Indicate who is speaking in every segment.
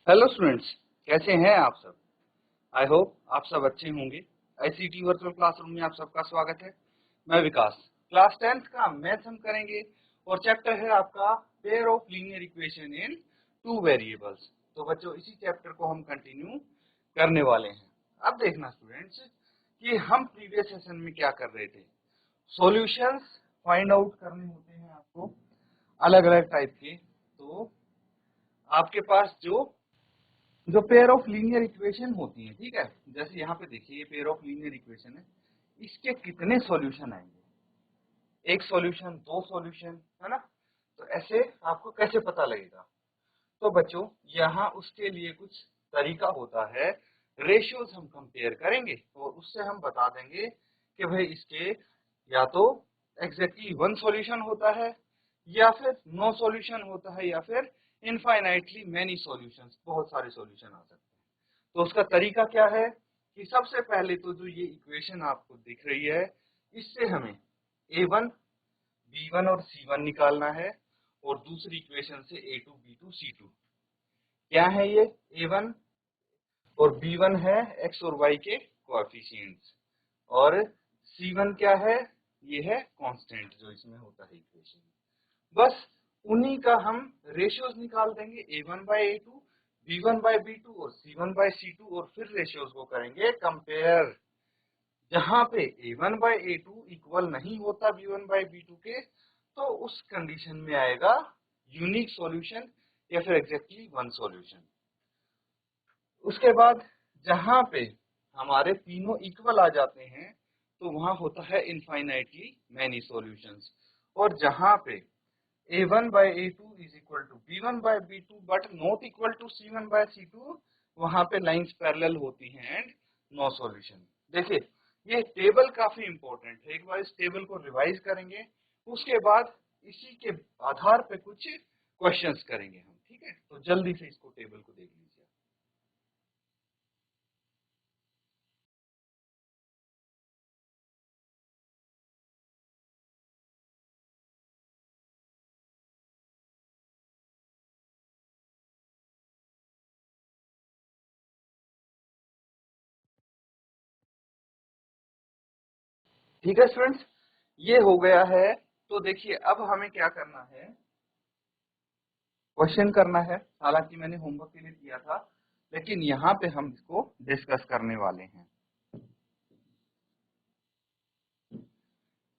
Speaker 1: Hello students, कैसे हैं आप सब। आई होप आप सब अच्छे होंगे। आईसीटी वर्चुअल क्लासरूम में आप सबका स्वागत है। मैं विकास। क्लास 10th का मैथ हम करेंगे और चैप्टर है आपका pair of linear equation in two variables. तो बच्चों, इसी चैप्टर को हम कंटिन्यू करने वाले हैं। अब देखना स्टूडेंट्स कि हम प्रीवियस सेशन में क्या कर रहे थे। सॉल्यूशंस फाइंड आउट करने होते हैं आपको, अलग अलग टाइप के। तो आपके पास जो पेयर ऑफ लीनियर इक्वेशन होती है, ठीक है, जैसे यहाँ पे देखिए ये पेयर ऑफ लीनियर इक्वेशन है, इसके कितने सॉल्यूशन आएंगे, एक सॉल्यूशन, दो सॉल्यूशन, है ना। तो ऐसे आपको कैसे पता लगेगा। तो बच्चों, यहाँ उसके लिए कुछ तरीका होता है। रेशियोज हम कंपेयर करेंगे और उससे हम बता देंगे कि भाई इसके या तो एग्जैक्टली वन सॉल्यूशन होता है, या फिर नो सॉल्यूशन होता है, या फिर इनफाइनाइटली मेनी सॉल्यूशंस, बहुत सारे सॉल्यूशन आ सकते हैं। तो उसका तरीका क्या है कि सबसे पहले तो जो ये इक्वेशन आपको दिख रही है, इससे हमें a1, b1 और c1 निकालना है, और दूसरी इक्वेशन से a2, b2, c2। क्या है ये a1 और b1 है x और y के कोएफिशिएंट्स, और c1 क्या है, ये है कांस्टेंट जो इसमें होता है इक्वेशन। बस उन्हीं का हम रेशियोज निकाल देंगे, a1/a2, b1/b2 और c1/c2, और फिर रेशियोज को करेंगे कंपेयर। जहां पे a1/a2 इक्वल नहीं होता b1/b2 के, तो उस कंडीशन में आएगा यूनिक सॉल्यूशन या फिर एग्जैक्टली वन सॉल्यूशन। उसके बाद जहां पे हमारे तीनों इक्वल आ जाते हैं, तो वहां होता है इनफाइनाइटली मैनी सॉल्यूशंस। और जहां पे a1/a2 is equal to b1/b2 but not equal to c1/c2, वहां पे लाइंस पैरेलल होती हैं एंड नो सॉल्यूशन। देखिए, ये टेबल काफी इंपॉर्टेंट है, एक बार इस टेबल को रिवाइज करेंगे, उसके बाद इसी के आधार पे कुछ क्वेश्चंस करेंगे हम, ठीक है। तो जल्दी से इसको टेबल को देख लीजिए। ठीक है स्टूडेंट्स, ये हो गया है। तो देखिए, अब हमें क्या करना है, क्वेश्चन करना है। हालांकि मैंने होमवर्क के लिए किया था, लेकिन यहाँ पे हम इसको डिस्कस करने वाले हैं।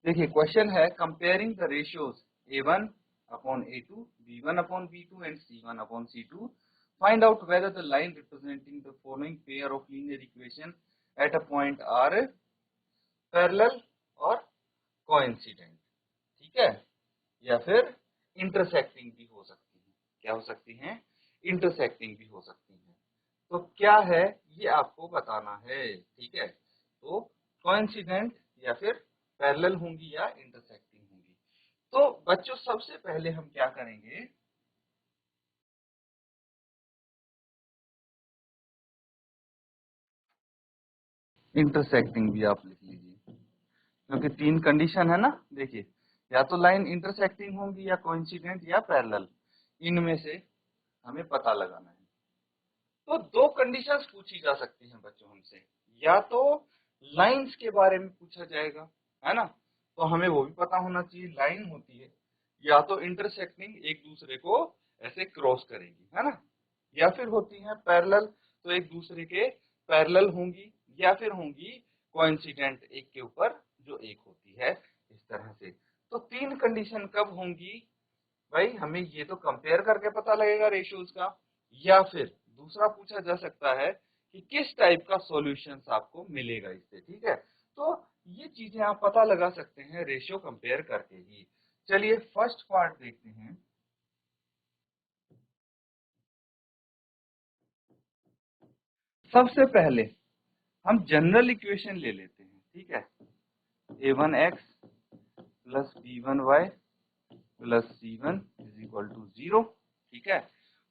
Speaker 1: देखिए, क्वेश्चन है comparing the ratios a1/a2, b1/b2 and c1/c2, find out whether the line representing the following pair of linear equation at a point are parallel और कोइंसिडेंट, ठीक है, या फिर इंटरसेक्टिंग भी हो सकती है। क्या हो सकती हैं, इंटरसेक्टिंग भी हो सकती हैं। तो क्या है, ये आपको बताना है, ठीक है। तो कोइंसिडेंट या फिर पैरेलल होंगी या इंटरसेक्टिंग होंगी। तो बच्चों, सबसे पहले हम क्या करेंगे, इंटरसेक्टिंग भी आप लिख लीजिए, क्योंकि तीन कंडीशन है ना। देखिए, या तो लाइन इंटरसेक्टिंग होंगी, या कोइंसिडेंट, या पैरेलल, इनमें से हमें पता लगाना है। तो दो कंडीशंस पूछी जा सकती हैं बच्चों हमसे, या तो लाइंस के बारे में पूछा जाएगा, है ना, तो हमें वो भी पता होना चाहिए लाइन होती है, या तो इंटरसेक्टिंग, एक दूसरे को ऐसे क्रॉस करेगी, है ना, या फिर होती है पैरेलल, तो एक दूसरे के पैरेलल होंगी, या फिर होंगी कोइंसिडेंट, एक के ऊपर जो एक होती है, इस तरह से। तो तीन कंडीशन कब होंगी भाई, हमें ये तो कंपेयर करके पता लगेगा रेशियोज का, या फिर दूसरा पूछा जा सकता है कि किस टाइप का सॉल्यूशंस आपको मिलेगा इससे, ठीक है। तो ये चीजें आप पता लगा सकते हैं रेशियो कंपेयर करके ही। चलिए फर्स्ट पार्ट देखते हैं। सबसे पहले हम जनरल इक्वेशन ले लेते हैं, ठीक है, a1x plus b1y plus c1 is equal to 0, ठीक है।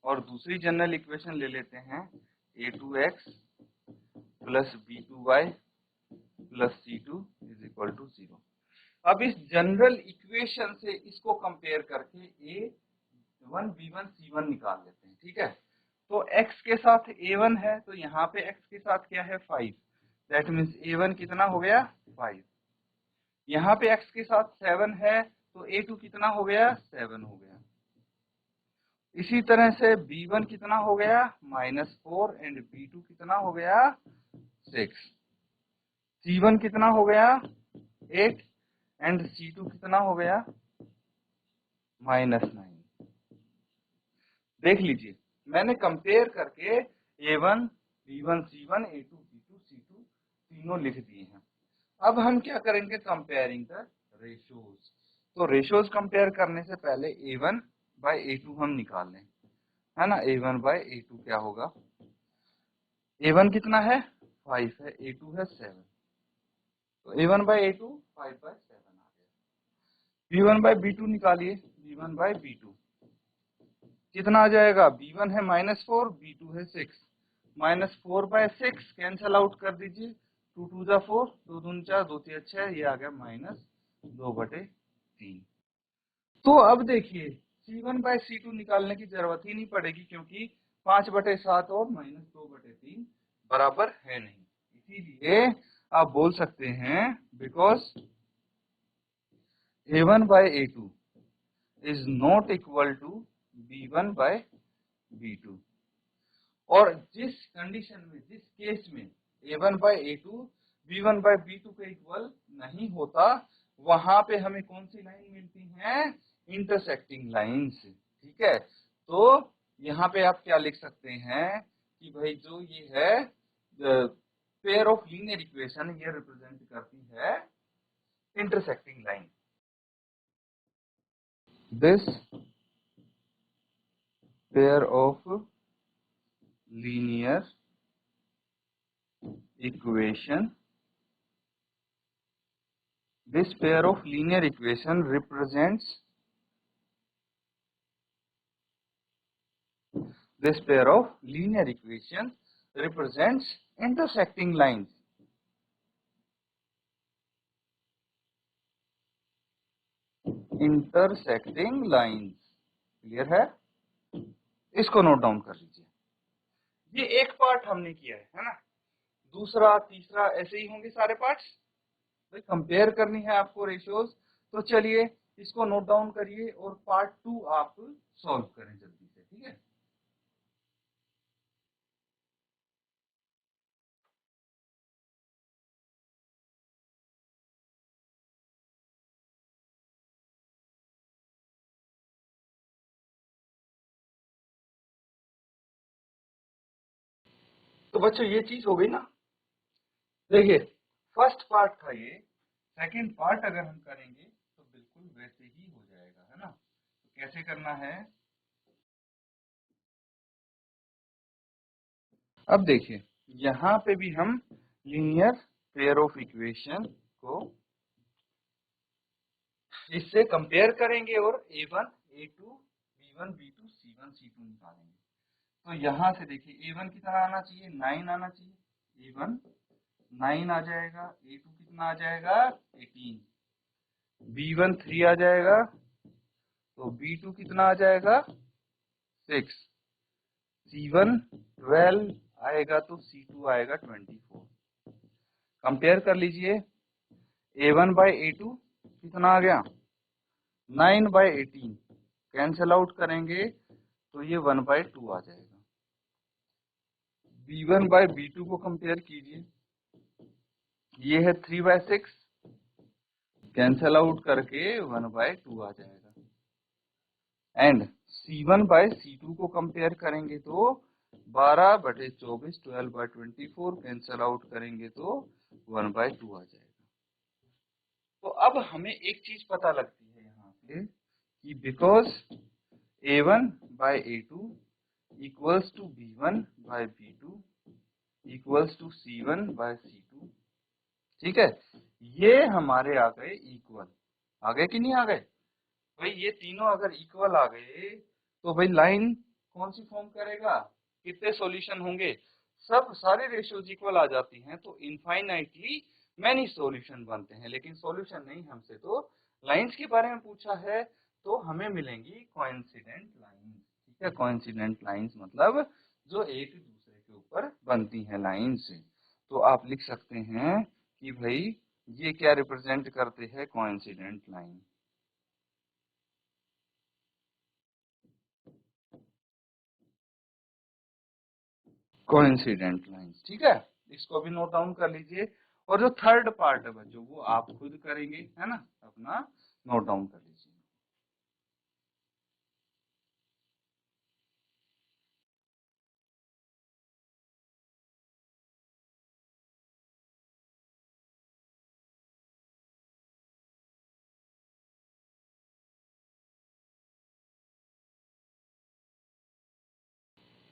Speaker 1: और दूसरी जनरल इक्वेशन ले लेते हैं a2x plus b2y plus c2 is equal to 0। अब इस जनरल इक्वेशन से इसको कंपेयर करके a1 b1 c1 निकाल लेते हैं, ठीक है। तो x के साथ a1 है, तो यहाँ पे x के साथ क्या है 5, दैट मीन्स a1 कितना हो गया 5। यहाँ पे x के साथ 7 है, तो a2 कितना हो गया 7 हो गया। इसी तरह से b1 कितना हो गया -4 एंड b2 कितना हो गया 6। c1 कितना हो गया 8 एंड c2 कितना हो गया -9। देख लीजिए, मैंने कंपेयर करके a1 b1 c1 a2 b2 c2 तीनों लिख दिए हैं। अब हम क्या करेंगे, कंपेयरिंग द रेशोज। तो रेशोज कंपेयर करने से पहले a1 बाय a2 हम निकाल लें, है ना। a1 बाय a2 क्या होगा, a1 कितना है 5 है, a2 है 7, तो a1 बाय a2 5 बाय 7 आ गया। b1 बाय b2 निकालिए, b1 बाय b2 कितना आ जाएगा, b1 है -4 b2 है 6, -4 बाय 6 कैंसल आउट कर दीजिए, 2 2 जा 4, 2 दूनी 4, 2 3 6, ये आ गया -2/3। तो अब देखिए c1 बाय c2 निकालने की जरूरत ही नहीं पड़ेगी, क्योंकि 5/7 और -2/3 बराबर है नहीं। इसीलिए आप बोल सकते हैं because a1 by a2 is not equal to b1 by b2। और जिस कंडीशन में, जिस केस में a1 by a2 b1 by b2 के इक्वल नहीं होता, वहां पे हमें कौन सी लाइन मिलती है, इंटरसेक्टिंग लाइंस। ठीक है, तो यहाँ पे आप क्या लिख सकते हैं कि भाई जो ये है पेयर ऑफ लीनियर इक्वेशन, ये रिप्रेजेंट करती है intersecting line. This pair of linear equation, this pair of linear equation represents, this pair of linear equation represents intersecting lines। intersecting lines clear है, इसको नोट डाउन कर लीजिए। ये एक part हमने किया है ना, दूसरा तीसरा ऐसे ही होंगे सारे पार्ट्स। भाई कंपेयर करनी है आपको रेशियोज, तो चलिए इसको नोट डाउन करिए और पार्ट 2 आप सॉल्व करें जल्दी से, ठीक है। तो बच्चों ये चीज हो गई ना। देखिए फर्स्ट पार्ट था ये, सेकंड पार्ट अगर हम करेंगे तो बिल्कुल वैसे ही हो जाएगा, है ना। तो कैसे करना है, अब देखिए यहाँ पे भी हम लीनियर पेयर ऑफ इक्वेशन को इससे कंपेयर करेंगे और a1 a2 b1 b2 c1 c2 निकालेंगे। तो यहाँ से देखिए a1 कितना आना चाहिए 9 आना चाहिए, a1 9 आ जाएगा, a2 कितना आ जाएगा 18, b1 3 आ जाएगा, तो b2 कितना आ जाएगा 6, c1 12 आएगा, तो c2 आएगा 24। कंपेयर कर लीजिए, a1 बाय a2 कितना आ गया 9 बाय 18, कैंसल आउट करेंगे तो ये 1/2 आ जाएगा। b1 बाय b2 को कंपेयर कीजिए, ये है 3/6, कैंसल आउट करके 1/2 आ जाएगा। एंड c1 बाय c2 को कंपेयर करेंगे तो 12/24 12/24, कैंसल आउट करेंगे तो 1/2 आ जाएगा। तो अब हमें एक चीज पता लगती है यहाँ से कि because a1 by a2 equals to b1 by b2 equals to c1 by c2, ठीक है, ये हमारे आ गए इक्वल। आ गए कि नहीं आ गए भाई, ये तीनों अगर इक्वल आ गए तो भाई लाइन कौन सी फॉर्म करेगा, कितने सॉल्यूशन होंगे, सब सारे रेशियोज इक्वल आ जाती हैं, तो इनफाइनाइटली मैनी सॉल्यूशन बनते हैं। लेकिन सॉल्यूशन नहीं, हमसे तो लाइंस के बारे में पूछा है, तो हमें मिलेंगी कोइंसिडेंट लाइंस। ठीक है, कोइंसिडेंट लाइंस मतलब जो एक दूसरे के ऊपर बनती हैं लाइन से। तो आप लिख सकते हैं कि भाई ये क्या रिप्रेजेंट करते हैं, कोइंसिडेंट लाइन। कोइंसिडेंट लाइन, ठीक है, इसको भी नोट डाउन कर लीजिए। और जो थर्ड पार्ट है बच्चों वो आप खुद करेंगे, है ना, अपना नोट डाउन कर लीजिए।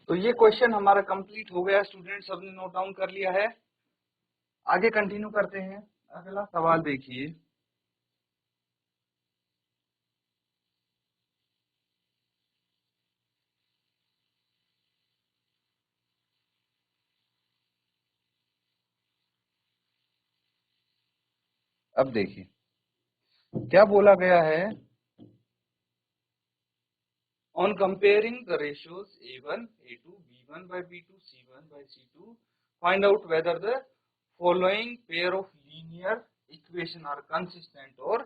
Speaker 1: तो ये क्वेश्चन हमारा कंप्लीट हो गया स्टूडेंट, सबने नोट डाउन कर लिया है। आगे कंटिन्यू करते हैं, अगला सवाल देखिए। अब देखिए क्या बोला गया है। On comparing the ratios A1, A2, B1 by B2, C1 by C2, find out whether the following pair of linear equation are consistent or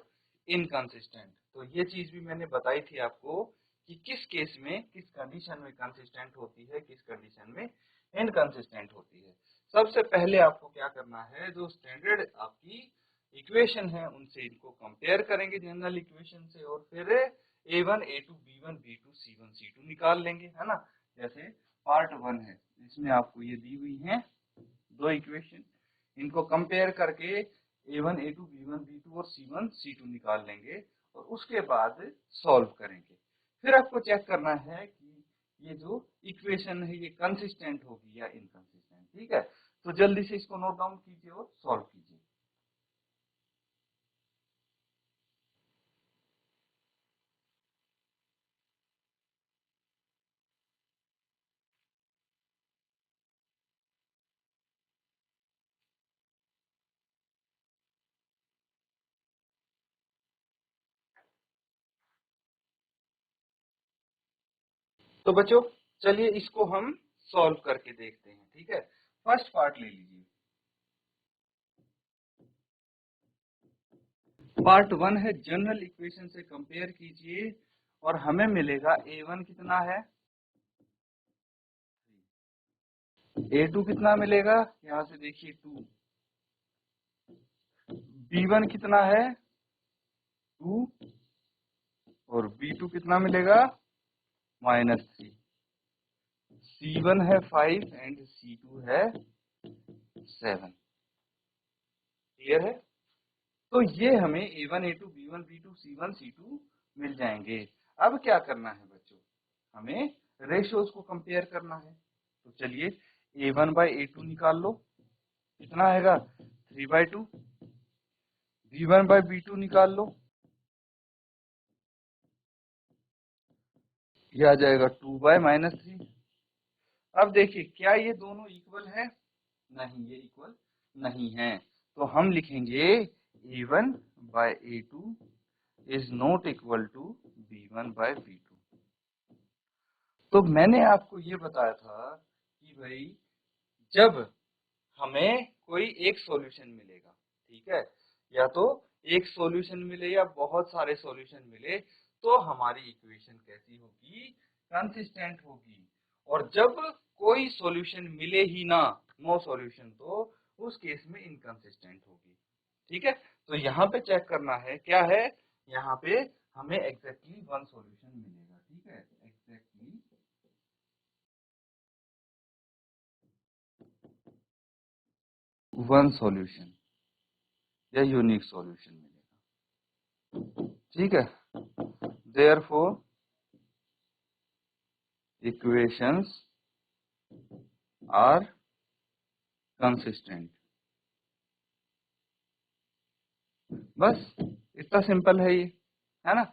Speaker 1: inconsistent। तो ये चीज भी मैंने बताई थी आपको कि किस केस में, किस कंडीशन में कंसिस्टेंट होती है, किस कंडीशन में इनकंसिस्टेंट होती है। सबसे पहले आपको क्या करना है, जो स्टैंडर्ड आपकी इक्वेशन है उनसे इनको कंपेयर करेंगे जनरल इक्वेशन से, और फिर A1, A2, B1, B2, C1, C2 निकाल लेंगे, है ना। जैसे पार्ट 1 है, इसमें आपको ये दी हुई है दो इक्वेशन, इनको कंपेयर करके A1, A2, B1, B2 और C1, C2 निकाल लेंगे और उसके बाद सॉल्व करेंगे। फिर आपको चेक करना है कि ये जो इक्वेशन है ये कंसिस्टेंट होगी या इनकंसिस्टेंट, ठीक है। तो जल्दी से इसको नोट डाउन कीजिए और सॉल्व कीजिए। तो बच्चों चलिए इसको हम सॉल्व करके देखते हैं, ठीक है। फर्स्ट पार्ट ले लीजिए। पार्ट 1 है जनरल इक्वेशन से कंपेयर कीजिए और हमें मिलेगा A1 कितना है, A2 कितना मिलेगा, यहाँ से देखिए 2, B1 कितना है 2, और B2 कितना मिलेगा -3, C1 है 5 एंड C2 है 7। क्लियर है। तो ये हमें A1, A2, B1, B2, C1, C2 मिल जाएंगे। अब क्या करना है बच्चों, हमें रेशियोज को कंपेयर करना है। तो चलिए A1 बाई A2 निकाल लो, कितना आएगा 3/2। B1 बाई B2 निकाल लो, ये आ जाएगा 2 बाय -3। अब देखिए क्या ये दोनों इक्वल है, नहीं ये इक्वल नहीं है। तो हम लिखेंगे A1 by A2 is not equal to B1 by B2। तो मैंने आपको ये बताया था कि भाई जब हमें कोई एक सॉल्यूशन मिलेगा, ठीक है, या तो एक सॉल्यूशन मिले या बहुत सारे सॉल्यूशन मिले, तो हमारी इक्वेशन कैसी होगी, कंसिस्टेंट होगी। और जब कोई सॉल्यूशन मिले ही ना, नो सॉल्यूशन, तो उस केस में इनकंसिस्टेंट होगी, ठीक है। तो यहाँ पे चेक करना है क्या है, यहाँ पे हमें एग्जैक्टली वन सॉल्यूशन मिलेगा, ठीक है, एग्जैक्टली वन सॉल्यूशन या यूनिक सॉल्यूशन मिलेगा, ठीक है। Therefore equations are consistent. बस इतना सिंपल है है ना।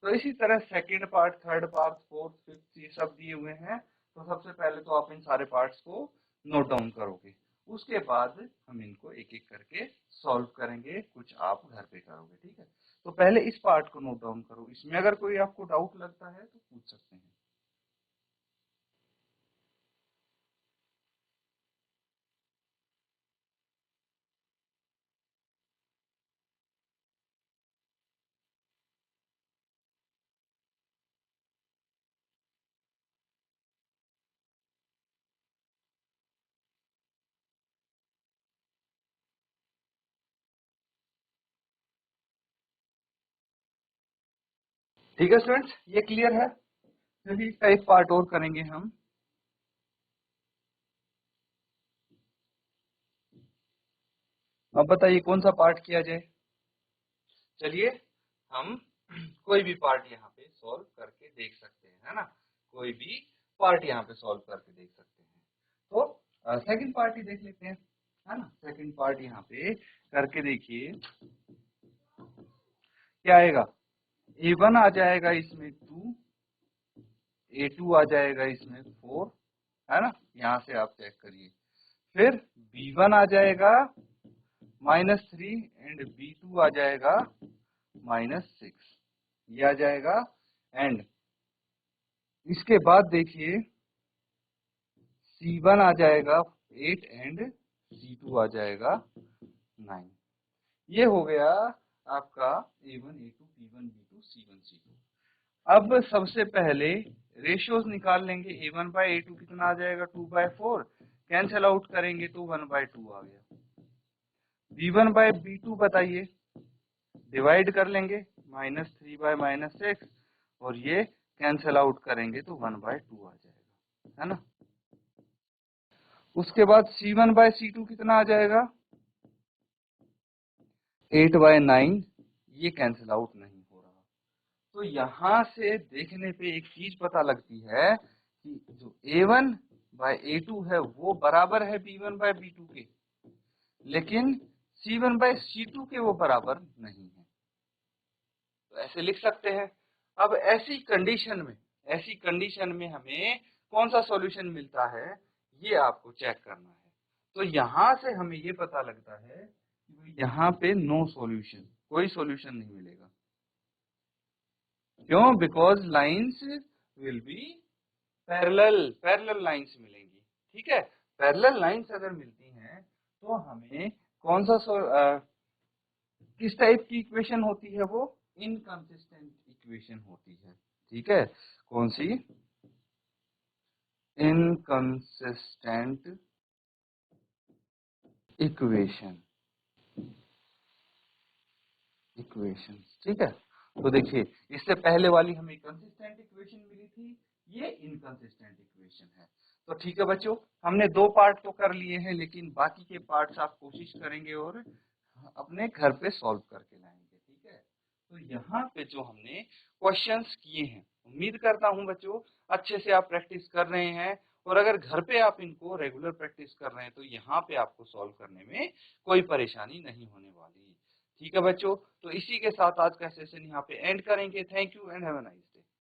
Speaker 1: तो इसी तरह second part, third part, fourth, fifth, ये सब दिए हुए हैं। तो सबसे पहले तो आप इन सारे पार्ट्स को नोट डाउन करोगे, उसके बाद हम इनको एक एक करके सॉल्व करेंगे, कुछ आप घर पे करोगे, ठीक है। तो पहले इस पार्ट को नोट डाउन करो, इसमें अगर कोई आपको डाउट लगता है तो पूछ सकते हैं। ठीक है स्टूडेंट्स, ये क्लियर है। चलिए इसका एक पार्ट और करेंगे हम। अब बताइए कौन सा पार्ट किया जाए। चलिए हम कोई भी पार्ट यहाँ पे सॉल्व करके देख सकते हैं, है ना। कोई भी पार्ट यहाँ पे सॉल्व करके देख सकते हैं। तो सेकंड पार्ट ही देख लेते हैं, है ना। सेकंड पार्ट यहाँ पे करके देखिए क्या आएगा। A1 आ जाएगा इसमें 2, A2 आ जाएगा इसमें 4, है ना। यहाँ से आप चेक करिए। फिर B1 आ जाएगा -3 एंड B2 आ जाएगा -6, ये आ जाएगा। एंड इसके बाद देखिए C1 आ जाएगा 8 एंड C2 आ जाएगा 9। ये हो गया आपका A1, A2, B1, B2, C1, C2। अब सबसे पहले रेशियोज निकाल लेंगे। A1 बाय A2 कितना आ जाएगा, 2/4, कैंसिल आउट करेंगे तो 1/2 आ गया। B1 बाय B2 बताइए, डिवाइड कर लेंगे, -3 बाय -6, और ये कैंसिल आउट करेंगे तो 1/2 आ जाएगा, है ना। उसके बाद C1 बाय C2 कितना आ जाएगा, 8/9, ये कैंसिल आउट नहीं हो रहा। तो यहाँ से देखने पे एक चीज पता लगती है कि जो A1 बाय A2 है वो बराबर है B1 बाय B2 के, लेकिन C1 बाय C2 के वो बराबर नहीं है। तो ऐसे लिख सकते हैं। अब ऐसी कंडीशन में हमें कौन सा सॉल्यूशन मिलता है, ये आपको चेक करना है। तो यहाँ से हमें ये पता लगता है कि यहाँ पे नो सॉल्यूशन, कोई सॉल्यूशन नहीं मिलेगा। क्यों? Because lines will be parallel lines मिलेंगी। ठीक है, पैरेलल लाइंस अगर मिलती हैं तो हमें कौन सा किस टाइप की इक्वेशन होती है, वो इनकंसिस्टेंट इक्वेशन होती है। ठीक है, कौन सी? Inconsistent equation. ठीक है, तो देखिए इससे पहले वाली हमें कंसिस्टेंट इक्वेशन मिली थी, ये इनकंसिस्टेंट इक्वेशन है। तो ठीक है बच्चों, हमने 2 पार्ट तो कर लिए हैं, लेकिन बाकी के पार्ट्स आप कोशिश करेंगे और अपने घर पे सॉल्व करके लाएंगे। ठीक है, तो यहाँ पे जो हमने क्वेश्चंस किए हैं, उम्मीद करता हूँ बच्चों अच्छे से आप प्रैक्टिस कर रहे हैं, और अगर घर पे आप इनको रेगुलर प्रैक्टिस कर रहे हैं तो यहाँ पे आपको सॉल्व करने में कोई परेशानी नहीं होने वाली। ठीक है बच्चों, तो इसी के साथ आज का सेशन यहाँ पे एंड करेंगे। Thank you and have a nice.